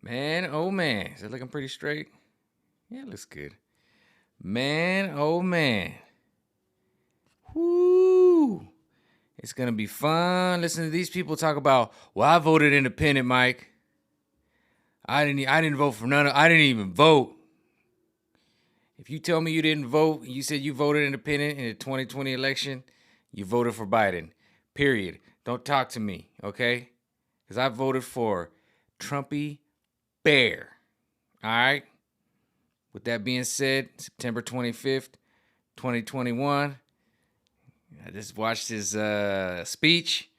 Man, oh man. Is it looking pretty straight? Yeah, it looks good. Man, oh man. Whoo. It's gonna be fun. Listen to these people talk about, well, I voted independent, Mike. I didn't vote for none of I didn't even vote. If you tell me you didn't vote, you said you voted independent in the 2020 election, you voted for Biden. Period. Don't talk to me, okay? Because I voted for Trumpy Bear. All right? With that being said, September 25th, 2021, I just watched his speech.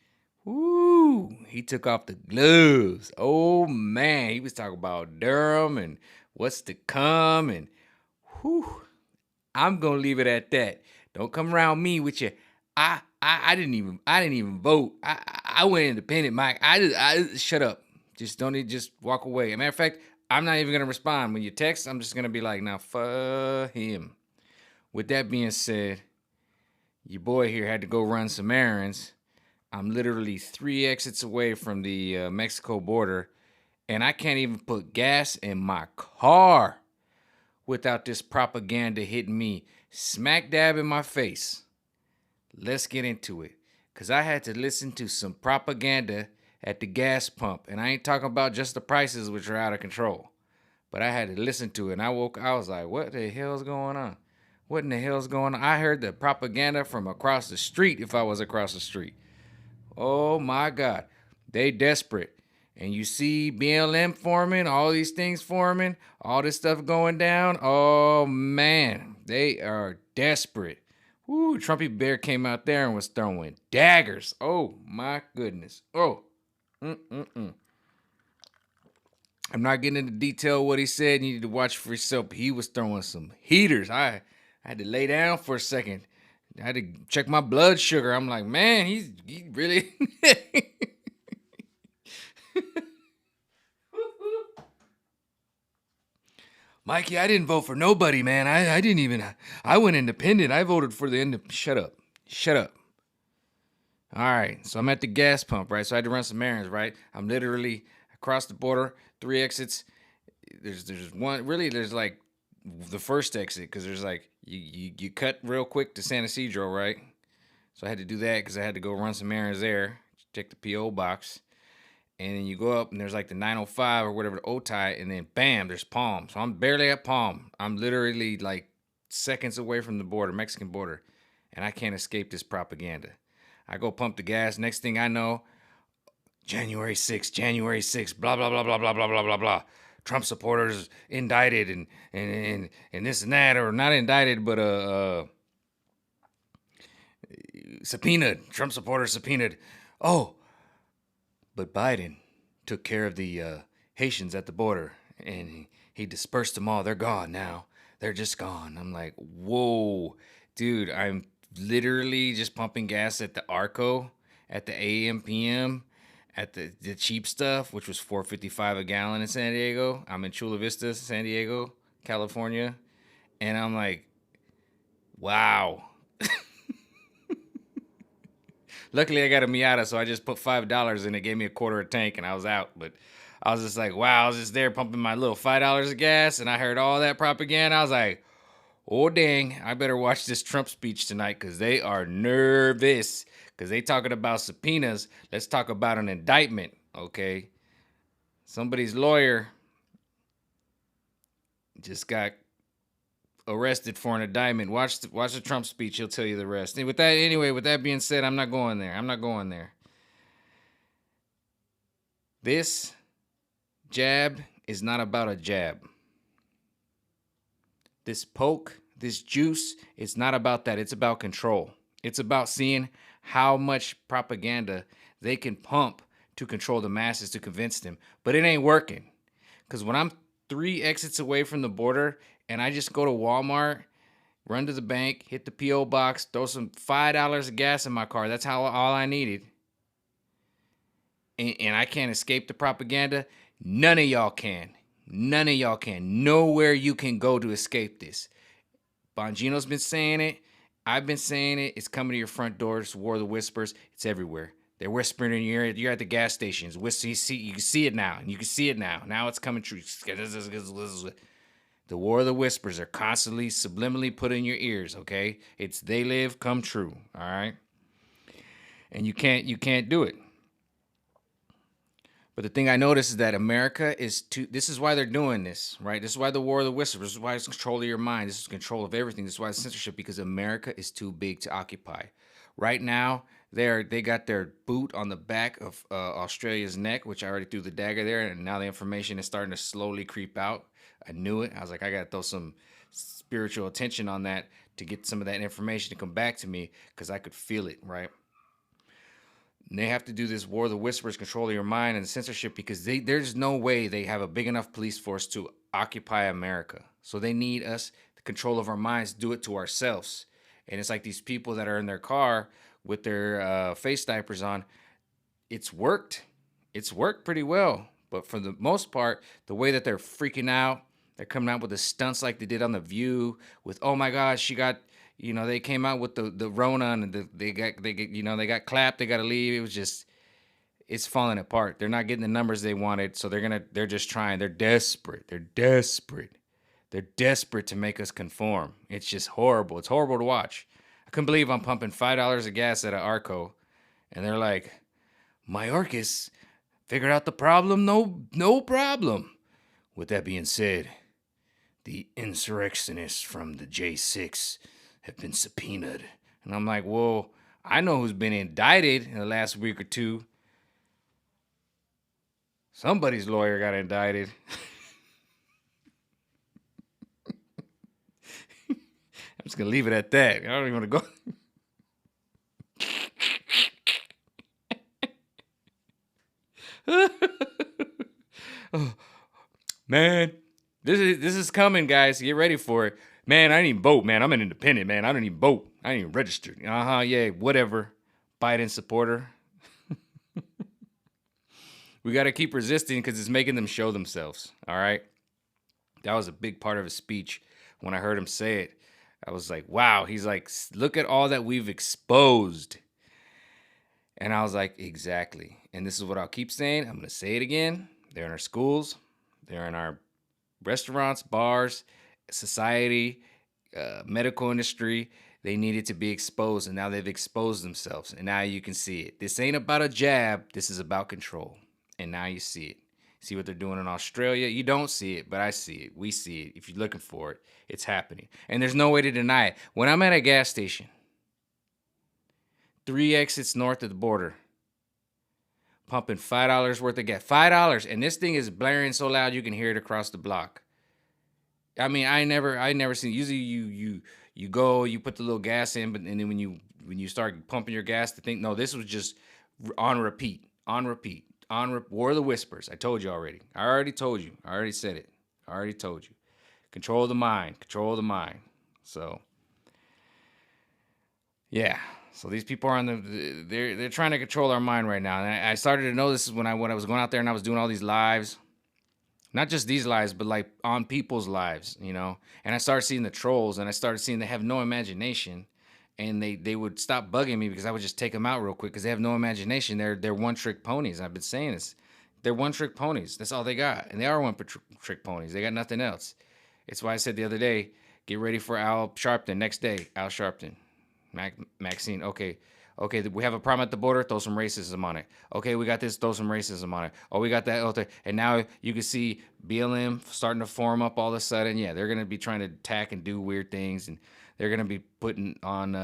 Woo! He took off the gloves. Oh man, he was talking about Durham and what's to come, and whew. I'm gonna leave it at that. Don't come around me with your I didn't even vote. I went independent, Mike. I shut up. Just don't need just walk away. As a matter of fact, I'm not even gonna respond. When you text, I'm just gonna be like, now fuck him. With that being said, your boy here had to go run some errands. I'm literally 3 exits away from the Mexico border, and I can't even put gas in my car without this propaganda hitting me smack dab in my face. Let's get into it. Because I had to listen to some propaganda at the gas pump. And I ain't talking about just the prices, which are out of control. But I had to listen to it. And I was like, what the hell's going on? What in the hell's going on? I heard the propaganda from across the street if I was across the street. Oh my God. They desperate. And you see BLM forming, all these things forming, all this stuff going down. Oh man, they are desperate. Woo, Trumpy Bear came out there and was throwing daggers. Oh my goodness. Oh. Mm-mm-mm. I'm not getting into detail of what he said. You need to watch for yourself. He was throwing some heaters. I had to lay down for a second. I had to check my blood sugar. I'm like, man, he really. Mikey, I didn't vote for nobody, man. I didn't even. I went independent. I voted for the end. Shut up. Shut up. All right. So I'm at the gas pump, right? So I had to run some errands, right? I'm literally across the border, 3 exits. There's one. Really, there's like the first exit because there's like you cut real quick to San Ysidro, right? So I had to do that because I had to go run some errands there, check the PO box, and then you go up and there's like the 905 or whatever, the Otay, and then bam, there's Palm. So I'm barely at Palm. I'm literally like seconds away from the border, Mexican border, and I can't escape this propaganda. I go pump the gas. Next thing I know, January 6th, blah blah blah blah blah blah blah blah blah. Trump supporters indicted and this and that, or not indicted, but subpoenaed. Trump supporters subpoenaed. Oh, but Biden took care of the Haitians at the border, and he dispersed them all. They're gone now. They're just gone. I'm like, whoa, dude. I'm literally just pumping gas at the Arco, at the AM PM, at the cheap stuff, which was $4.55 a gallon in San Diego. I'm in Chula Vista, San Diego, California, and I'm like, wow. Luckily, I got a Miata, so I just put $5 in. It gave me a quarter a tank, and I was out. But I was just like, wow. I was just there pumping my little $5 of gas, and I heard all that propaganda. I was like, oh dang, I better watch this Trump speech tonight because they are nervous because they talking about subpoenas. Let's talk about an indictment, okay? Somebody's lawyer just got arrested for an indictment. Watch the Trump speech. He'll tell you the rest. And with that being said, I'm not going there. I'm not going there. This jab is not about a jab. This poke, this juice, it's not about that. It's about control. It's about seeing how much propaganda they can pump to control the masses to convince them. But it ain't working. Because when I'm 3 exits away from the border and I just go to Walmart, run to the bank, hit the P.O. box, throw some $5 of gas in my car, that's all I needed, and I can't escape the propaganda, none of y'all can. None of y'all can. Nowhere you can go to escape this. Bongino's been saying it. I've been saying it. It's coming to your front door. It's War of the Whispers. It's everywhere. They're whispering in your ear. You're at the gas stations. You can see it now. And you can see it now. Now it's coming true. The war of the whispers are constantly subliminally put in your ears, okay? It's they live, come true, all right? And you can't do it. But the thing I noticed is that America is too. This is why they're doing this, right? This is why the war of the whispers. This is why it's control of your mind. This is control of everything. This is why it's censorship, because America is too big to occupy. Right now, they got their boot on the back of Australia's neck, which I already threw the dagger there, and now the information is starting to slowly creep out. I knew it. I was like, I got to throw some spiritual attention on that to get some of that information to come back to me, because I could feel it, right? And they have to do this war of the whispers, control of your mind, and censorship, because there's no way they have a big enough police force to occupy America. So they need us, the control of our minds, do it to ourselves. And it's like these people that are in their car with their face diapers on. It's worked. It's worked pretty well. But for the most part, the way that they're freaking out, they're coming out with the stunts like they did on The View with, oh my God, she got, they came out with the Rona, and they got clapped, they got to leave. It was just, it's falling apart. They're not getting the numbers they wanted, so they're just trying. They're desperate. They're desperate to make us conform. It's just horrible. It's horrible to watch. I couldn't believe I'm pumping $5 of gas at an Arco, and they're like, Mayorkas figured out the problem. No problem. With that being said, the insurrectionists from the J6 have been subpoenaed. And I'm like, well, I know who's been indicted in the last week or two. Somebody's lawyer got indicted. I'm just going to leave it at that. I don't even want to go. Oh, man, this is coming, guys. Get ready for it. Man, I didn't even vote, man. I'm an independent, man. I don't even vote. I ain't even registered. Yeah, whatever. Biden supporter. We got to keep resisting because it's making them show themselves, all right? That was a big part of his speech. When I heard him say it, I was like, wow. He's like, look at all that we've exposed. And I was like, exactly. And this is what I'll keep saying. I'm going to say it again. They're in our schools. They're in our restaurants, bars, society, medical industry. They needed to be exposed, and now they've exposed themselves. And now you can see it. This ain't about a jab. This is about control. And now you see it. See what they're doing in Australia? You don't see it, but I see it. We see it. If you're looking for it, it's happening. And there's no way to deny it. When I'm at a gas station, 3 exits north of the border, pumping $5 worth of gas. $5. And this thing is blaring so loud you can hear it across the block. I mean, I never seen. Usually you go, you put the little gas in, and then when you start pumping your gas, no, this was just on repeat. War of the Whispers. I told you already. I already told you. I already said it. I already told you. Control the mind. So, yeah. So these people are they're trying to control our mind right now. And I started to know this when I was going out there and I was doing all these lives. Not just these lives, but like on people's lives, And I started seeing the trolls, and I started seeing they have no imagination. And they would stop bugging me because I would just take them out real quick because they have no imagination. They're one-trick ponies. I've been saying this. They're one-trick ponies. That's all they got. And they are one-trick ponies. They got nothing else. It's why I said the other day, get ready for Al Sharpton. Next day, Al Sharpton. Maxine, okay, we have a problem at the border, throw some racism on it. Okay, we got this, throw some racism on it. Oh, we got that, okay. And now you can see BLM starting to form up all of a sudden. Yeah, they're going to be trying to attack and do weird things, and they're going to be putting on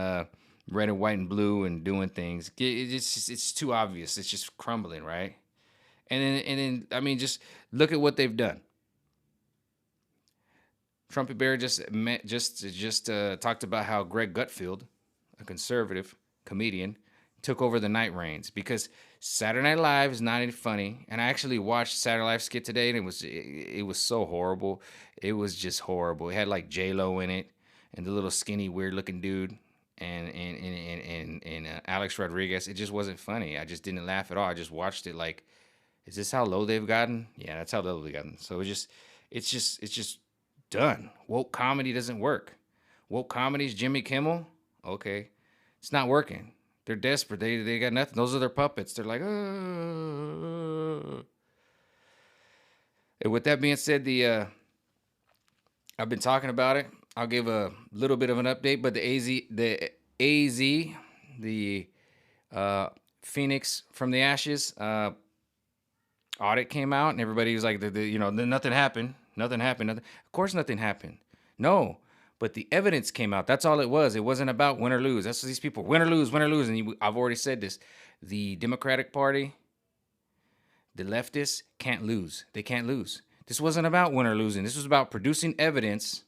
red and white and blue and doing things. It's too obvious. It's just crumbling, right? And then I mean, just look at what they've done. Trumpy Bear just talked about how Greg Gutfeld, a conservative comedian, took over the night reigns because Saturday Night Live is not any funny. And I actually watched Saturday Night Live skit today, and it was so horrible. It was just horrible. It had like J-Lo in it, and the little skinny weird looking dude, and Alex Rodriguez. It just wasn't funny. I just didn't laugh at all. I just watched it like, is this how low they've gotten? Yeah, that's how low they've gotten. So it's just done. Woke comedy doesn't work. Woke comedy's Jimmy Kimmel. Okay, it's not working. They're desperate. They got nothing. Those are their puppets. They're like, "Ugh." And with that being said, I've been talking about it. I'll give a little bit of an update, but the AZ, the uh, Phoenix from the Ashes audit came out, and everybody was like, nothing happened. Nothing happened. Nothing. Of course, nothing happened. No, but the evidence came out. That's all it was. It wasn't about win or lose. That's what these people win or lose, win or lose. And I've already said this. The Democratic Party, the leftists can't lose. They can't lose. This wasn't about win or losing. This was about producing evidence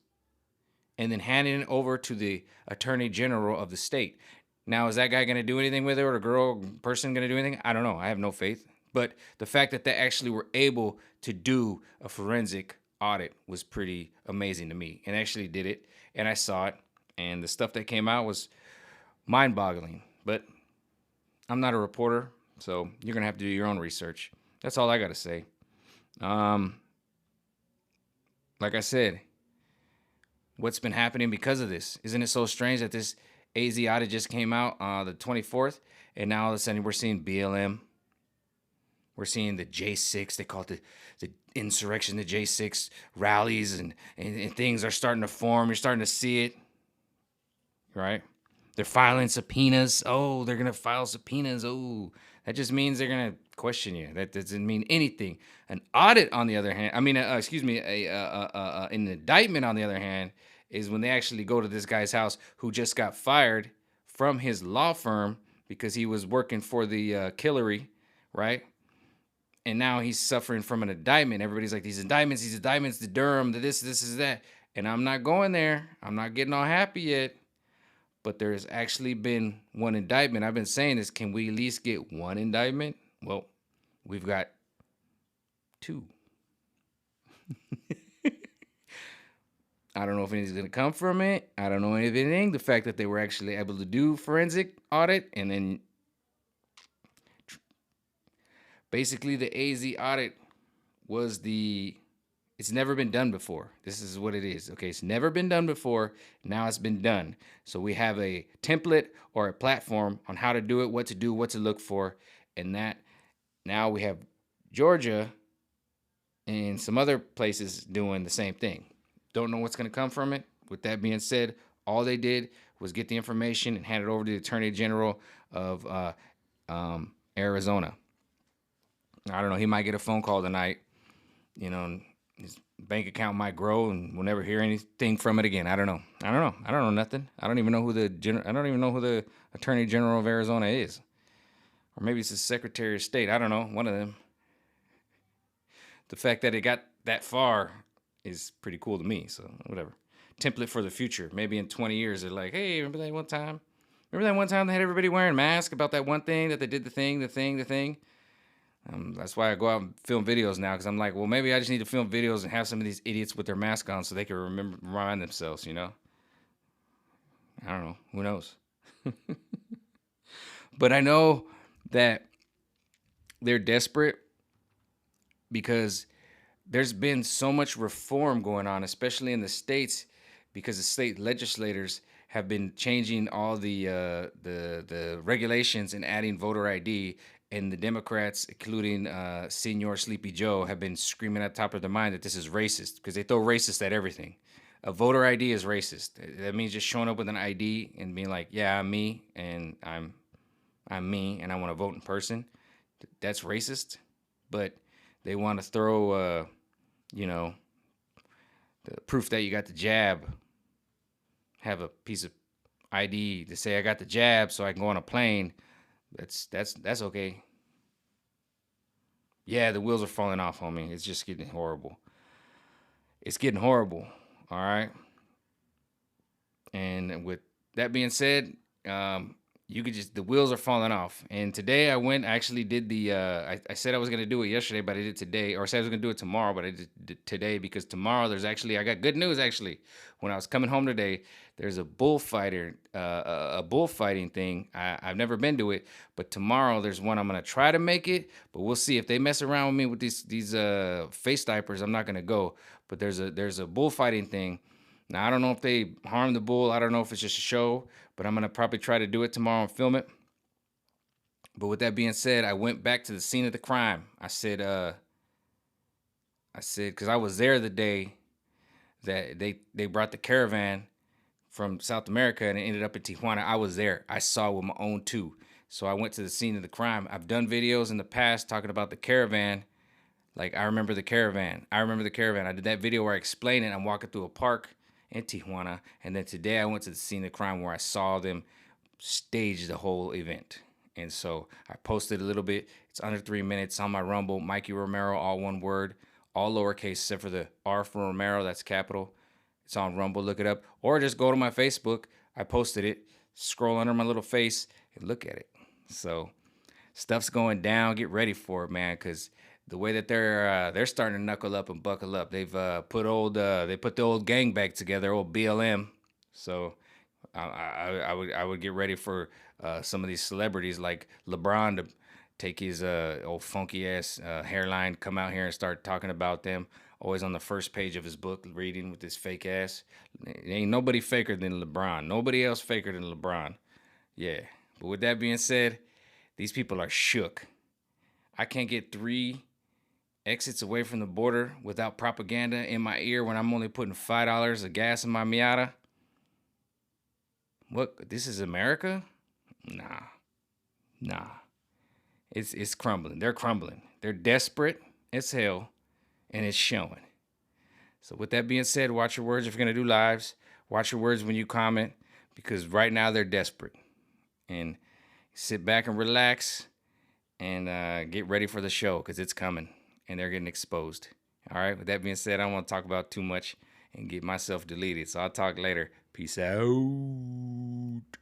and then handing it over to the Attorney General of the state. Now, is that guy going to do anything with it, or the person going to do anything? I don't know. I have no faith. But the fact that they actually were able to do a forensic audit was pretty amazing to me, and actually did it, and I saw it, and the stuff that came out was mind-boggling. But I'm not a reporter, so you're going to have to do your own research. That's all I got to say. Like I said, what's been happening because of this? Isn't it so strange that this AZ audit just came out the 24th, and now all of a sudden we're seeing BLM. We're seeing the J6, they call it the insurrection, the J6 rallies, and things are starting to form. You're starting to see it, right? They're filing subpoenas. Oh, they're going to file subpoenas. Oh, that just means they're going to question you. That doesn't mean anything. An audit, on the other hand, an indictment, on the other hand, is when they actually go to this guy's house who just got fired from his law firm because he was working for the Killery, right? And now he's suffering from an indictment. Everybody's like, these indictments, the Durham, the this is that. And I'm not going there. I'm not getting all happy yet. But there's actually been one indictment. I've been saying this, can we at least get one indictment? Well, we've got two. I don't know if anything's going to come from it. I don't know anything. The fact that they were actually able to do forensic audit, and then basically the AZ audit was it's never been done before. This is what it is. Okay, it's never been done before. Now it's been done. So we have a template or a platform on how to do it, what to do, what to look for. And that now we have Georgia and some other places doing the same thing. Don't know what's going to come from it. With that being said, all they did was get the information and hand it over to the Attorney General of Arizona. I don't know. He might get a phone call tonight. His bank account might grow, and we'll never hear anything from it again. I don't know. I don't know nothing. I don't even know who the Attorney General of Arizona is, or maybe it's the Secretary of State. I don't know. One of them. The fact that it got that far is pretty cool to me. So whatever. Template for the future. Maybe in 20 years they're like, hey, remember that one time? Remember that one time they had everybody wearing masks about that one thing that they did the thing. That's why I go out and film videos now, because I'm like, well, maybe I just need to film videos and have some of these idiots with their mask on so they can remind themselves, I don't know. Who knows? But I know that they're desperate because there's been so much reform going on, especially in the states, because the state legislators have been changing all the regulations and adding voter ID. And the Democrats, including Senor Sleepy Joe, have been screaming at the top of their mind that this is racist, because they throw racist at everything. A voter ID is racist. That means just showing up with an ID and being like, yeah, I'm me, and I'm me, and I want to vote in person. That's racist. But they want to throw, the proof that you got the jab, have a piece of ID to say I got the jab so I can go on a plane. That's okay. Yeah, the wheels are falling off, homie. It's just getting horrible. It's getting horrible. All right. And with that being said, the wheels are falling off. And today I actually did I said I was going to do it yesterday, but I did it today. Or I said I was going to do it tomorrow, but I did it today, because tomorrow I got good news actually. When I was coming home today, there's a bullfighting thing. I've never been to it, but tomorrow there's one. I'm going to try to make it, but we'll see. If they mess around with me with these face diapers, I'm not going to go. But there's a bullfighting thing. Now, I don't know if they harm the bull. I don't know if it's just a show, but I'm going to probably try to do it tomorrow and film it. But with that being said, I went back to the scene of the crime. I said, because I was there the day that they brought the caravan from South America and it ended up in Tijuana. I was there. I saw with my own two. So I went to the scene of the crime. I've done videos in the past talking about the caravan. Like, I remember the caravan. I remember the caravan. I did that video where I explained it. I'm walking through a park in Tijuana. And then today I went to the scene of the crime where I saw them stage the whole event. And so I posted a little bit. It's under 3 minutes on my Rumble. Mikey Romero, all one word, all lowercase except for the R for Romero. That's capital. It's on Rumble. Look it up. Or just go to my Facebook. I posted it. Scroll under my little face and look at it. So stuff's going down. Get ready for it, man, because the way that they're starting to knuckle up and buckle up. They've put the old gang back together, old BLM. So I would get ready for some of these celebrities like LeBron to take his old funky ass hairline, come out here and start talking about them. Always on the first page of his book, reading with his fake ass. Ain't nobody faker than LeBron. Nobody else faker than LeBron. Yeah. But with that being said, these people are shook. I can't get 3 exits away from the border without propaganda in my ear when I'm only putting $5 of gas in my Miata. What? This is America? Nah, nah. It's crumbling. They're crumbling. They're desperate as hell, and it's showing. So with that being said, watch your words if you're gonna do lives. Watch your words when you comment, because right now they're desperate. And sit back and relax, and get ready for the show because it's coming, and they're getting exposed. All right. With that being said, I don't want to talk about too much and get myself deleted. So I'll talk later. Peace out.